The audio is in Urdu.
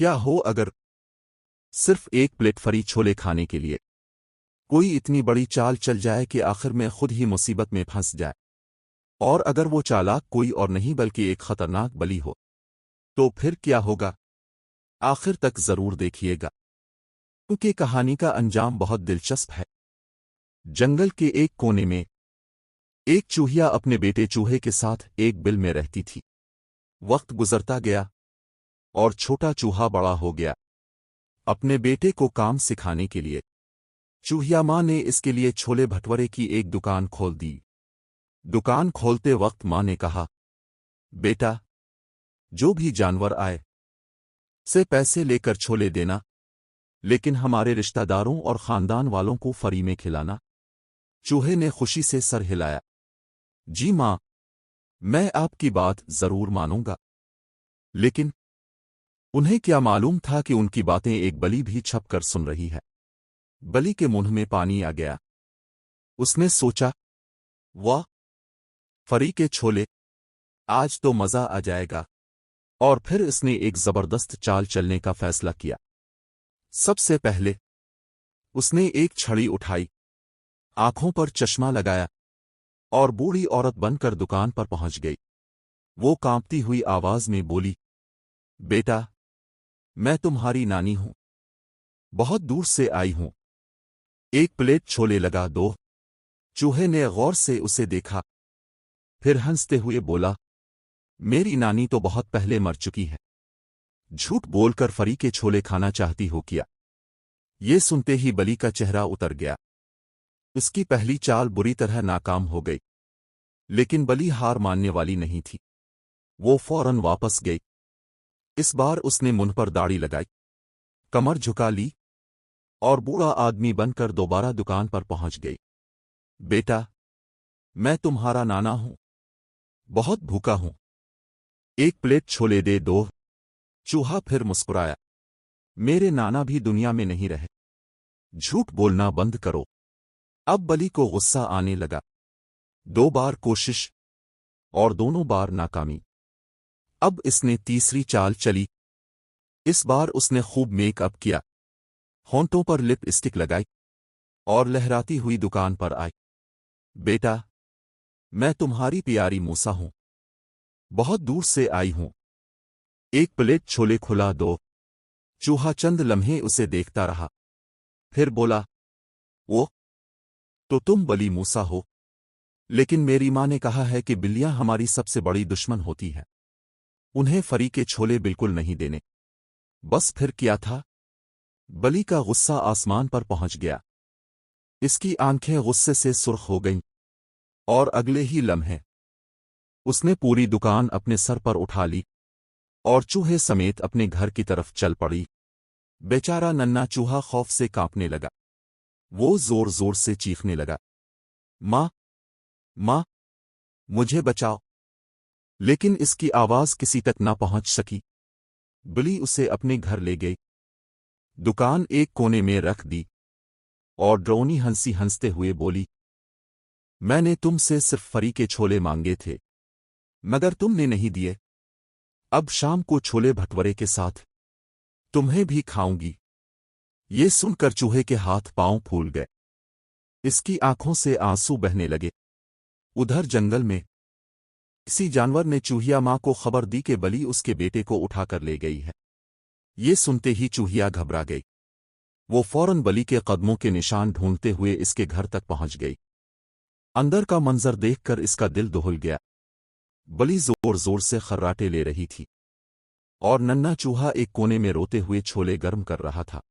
کیا ہو اگر صرف ایک پلیٹ فری چھولے کھانے کے لیے کوئی اتنی بڑی چال چل جائے کہ آخر میں خود ہی مصیبت میں پھنس جائے، اور اگر وہ چالاک کوئی اور نہیں بلکہ ایک خطرناک بلی ہو، تو پھر کیا ہوگا؟ آخر تک ضرور دیکھیے گا، کیونکہ کہانی کا انجام بہت دلچسپ ہے۔ جنگل کے ایک کونے میں ایک چوہیا اپنے بیٹے چوہے کے ساتھ ایک بل میں رہتی تھی۔ وقت گزرتا گیا اور چھوٹا چوہا بڑا ہو گیا۔ اپنے بیٹے کو کام سکھانے کے لیے چوہیا ماں نے اس کے لیے چھولے بھٹورے کی ایک دکان کھول دی۔ دکان کھولتے وقت ماں نے کہا، بیٹا، جو بھی جانور آئے سے پیسے لے کر چھولے دینا، لیکن ہمارے رشتہ داروں اور خاندان والوں کو فری میں کھلانا۔ چوہے نے خوشی سے سر ہلایا، جی ماں، میں آپ کی بات ضرور مانوں گا۔ لیکن انہیں کیا معلوم تھا کہ ان کی باتیں ایک بلی بھی چھپ کر سن رہی ہے۔ بلی کے منہ میں پانی آ گیا۔ اس نے سوچا، واہ، فری کے چھولے، آج تو مزہ آ جائے گا، اور پھر اس نے ایک زبردست چال چلنے کا فیصلہ کیا۔ سب سے پہلے اس نے ایک چھڑی اٹھائی، آنکھوں پر چشمہ لگایا، اور بوڑھی عورت بن کر دکان پر پہنچ گئی۔ وہ کانپتی ہوئی آواز میں بولی، بیٹا، میں تمہاری نانی ہوں، بہت دور سے آئی ہوں، ایک پلیٹ چھولے لگا دو۔ چوہے نے غور سے اسے دیکھا، پھر ہنستے ہوئے بولا، میری نانی تو بہت پہلے مر چکی ہے، جھوٹ بول کر فری کے چھولے کھانا چاہتی ہو کیا؟ یہ سنتے ہی بلی کا چہرہ اتر گیا۔ اس کی پہلی چال بری طرح ناکام ہو گئی، لیکن بلی ہار ماننے والی نہیں تھی۔ وہ فوراً واپس گئی۔ اس بار اس نے منہ پر داڑھی لگائی، کمر جھکا لی، اور بوڑھا آدمی بن کر دوبارہ دکان پر پہنچ گئی۔ بیٹا، میں تمہارا نانا ہوں، بہت بھوکا ہوں، ایک پلیٹ چھولے دے دو۔ چوہا پھر مسکرایا، میرے نانا بھی دنیا میں نہیں رہے، جھوٹ بولنا بند کرو۔ اب بلی کو غصہ آنے لگا۔ دو بار کوشش، اور دونوں بار ناکامی۔ اب اس نے تیسری چال چلی۔ اس بار اس نے خوب میک اپ کیا، ہونٹوں پر لپ اسٹک لگائی، اور لہراتی ہوئی دکان پر آئی۔ بیٹا، میں تمہاری پیاری موسا ہوں، بہت دور سے آئی ہوں، ایک پلیٹ چھولے کھلا دو۔ چوہا چند لمحے اسے دیکھتا رہا، پھر بولا، وہ تو تم بلی موسا ہو، لیکن میری ماں نے کہا ہے کہ بلیاں ہماری سب سے بڑی دشمن ہوتی ہیں، انہیں فری کے چھولے بالکل نہیں دینے۔ بس پھر کیا تھا؟ بلی کا غصہ آسمان پر پہنچ گیا۔ اس کی آنکھیں غصے سے سرخ ہو گئیں، اور اگلے ہی لمحے اس نے پوری دکان اپنے سر پر اٹھا لی، اور چوہے سمیت اپنے گھر کی طرف چل پڑی۔ بیچارہ ننھا چوہا خوف سے کانپنے لگا۔ وہ زور زور سے چیخنے لگا، ماں، ماں، مجھے بچاؤ! لیکن اس کی آواز کسی تک نہ پہنچ سکی۔ بلی اسے اپنے گھر لے گئی، دکان ایک کونے میں رکھ دی، اور ڈرونی ہنسی ہنستے ہوئے بولی، میں نے تم سے صرف فری کے چھولے مانگے تھے، مگر تم نے نہیں دیے۔ اب شام کو چھولے بھٹورے کے ساتھ تمہیں بھی کھاؤں گی۔ یہ سن کر چوہے کے ہاتھ پاؤں پھول گئے، اس کی آنکھوں سے آنسو بہنے لگے۔ ادھر جنگل میں کسی جانور نے چوہیا ماں کو خبر دی کہ بلی اس کے بیٹے کو اٹھا کر لے گئی ہے۔ یہ سنتے ہی چوہیا گھبرا گئی۔ وہ فوراً بلی کے قدموں کے نشان ڈھونڈتے ہوئے اس کے گھر تک پہنچ گئی۔ اندر کا منظر دیکھ کر اس کا دل دہل گیا۔ بلی زور زور سے خراٹے لے رہی تھی، اور ننھا چوہا ایک کونے میں روتے ہوئے چھولے گرم کر رہا تھا۔